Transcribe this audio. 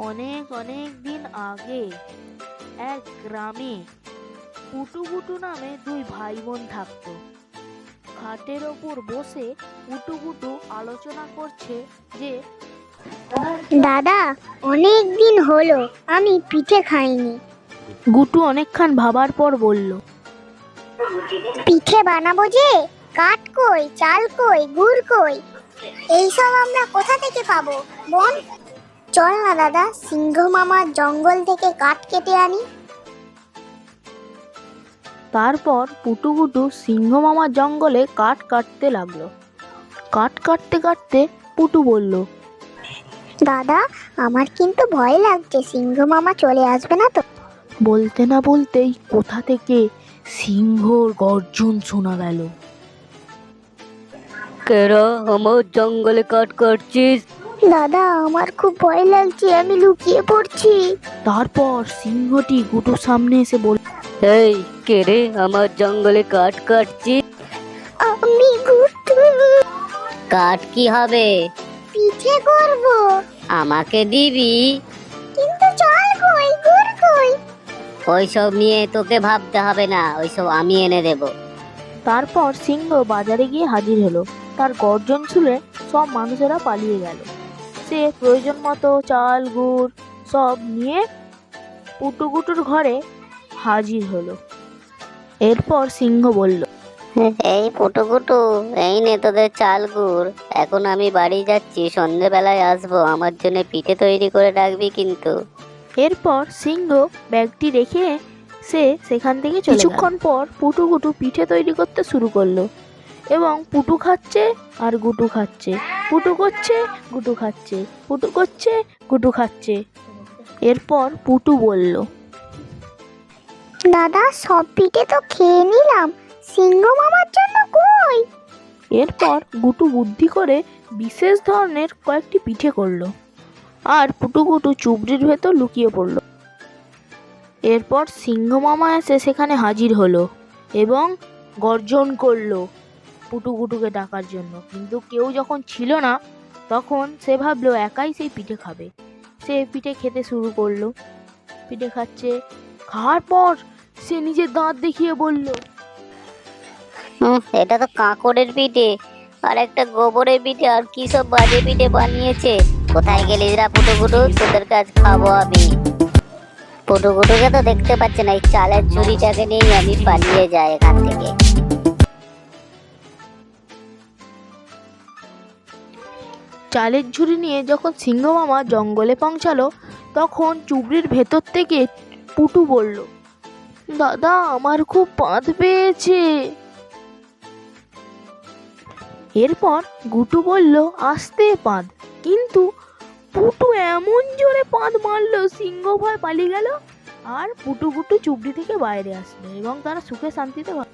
অনেক অনেক দিন আগে এক গ্রামে পুটুগুটু নামে দুই ভাই বোন থাকতো। খাটের ওপর বসে পুটুগুটু আলোচনা করছে যে, দাদা, অনেক দিন হলো আমি পিঠে খাইনি। গুটু অনেকক্ষণ ভাবার পর বলল, পিঠে বানাবো যে, কাঠ কই, চাল কই, গুড় কই, এইসব আমরা কোথা থেকে পাবো বোন? চল না দাদা, সিংহ মামার জঙ্গল থেকে কাঠ কেটে আনি। তারপর পুটুগুটু সিংহ মামার জঙ্গলে কাঠ কাটতে লাগলো। কাঠ কাটতে কাটতে পুটু বলল, দাদা, আমার কিন্তু ভয় লাগছে, সিংহ মামা চলে আসবে না তো? বলতে না বলতেই কোথা থেকে সিংহর গর্জন শোনা গেল। কেরা আমার জঙ্গলে কাঠ কাটছিস? দাদা, আমার খুব ভয় লাগছে, আমি লুকিয়ে পড়ছি। তারপর সিংহটি গুটুর সামনে এসে বলল, এই কে রে আমার জঙ্গলে কাঠ কাটছিস? আমি গুটু। কাঠ কি হবে? পিঠে করব। আমাকে দিবি? কিন্তু চাল কই, গুড় কই? ওইসব নিয়ে তোকে ভাবতে হবে না, ওইসব আমি এনে দেব। তারপর সিংহ বাজারে গিয়ে হাজির হলো। তার গর্জন শুনে সব মানুষেরা পালিয়ে গেল। সে প্রয়োজন মতো চাল গুড় সব নিয়ে পুটুগুটুর ঘরে হাজির হলো। এরপর সিংহ বলল, এই পুটুকুটু, এই নে তোদের চাল গুড়। এখন আমি বাড়ি যাচ্ছি, সন্ধেবেলায় আসবো, আমার জন্য পিঠে তৈরি করে রাখবি কিন্তু। এরপর সিংহ ব্যাগটি রেখে সে সেখান থেকে কিছুক্ষণ পর পুটুগুটু পিঠে তৈরি করতে শুরু করলো এবং পুটু খাচ্ছে আর গুটু খাচ্ছে, পুটু করছে গুটু খাচ্ছে, পুটু করছে গুটু খাচ্ছে। এরপর পুটু বলল, দাদা, সব পিঠে তো খেয়ে নিলাম, সিংহ মামার জন্য কই? এরপর গুটু বুদ্ধি করে বিশেষ ধরনের কয়েকটি পিঠে করলো আর পুটুগুটু চুবড়ির ভেতর লুকিয়ে পড়ল। এরপর সিংহ মামা এসে সেখানে হাজির হলো এবং গর্জন করলো পুটুগুটুকে ডাকার জন্য। কিন্তু কেউ যখন ছিল না, তখন সে ভাবলো একাই সেই পিঠে খাবে। সে পিঠে খেতে শুরু করলো, পিঠে খাচ্ছে। খাওয়ার পর সে নিজের দাঁত দেখিয়ে বলল, এটা তো কাঁকড়ের পিঠে আর একটা গোবরের পিঠে, আর কি সব বাজে পিঠে বানিয়েছে। কোথায় গেলি রা পুটুকুটু? তোদের কাজ খাবো আমি। পুটুকুটুকে তো দেখতে পাচ্ছে না, এই চালের ঝুড়িটাকে নিয়ে আমি পালিয়ে যাই এখান থেকে। চালের ঝুড়ি নিয়ে যখন সিংহ মামা জঙ্গলে পৌঁছালো, তখন চুবড়ির ভেতর থেকে পুটু বলল, দাদা, আমার খুব পাঁদ পেয়েছে। এরপর গুটু বলল, আস্তে পাঁদ। কিন্তু পুটু এমন জোরে পাঁদ মারলো, সিংহ ভয় পালিয়ে গেল আর পুটু গুটু চুবড়ি থেকে বাইরে আসলো এবং তারা সুখে শান্তিতে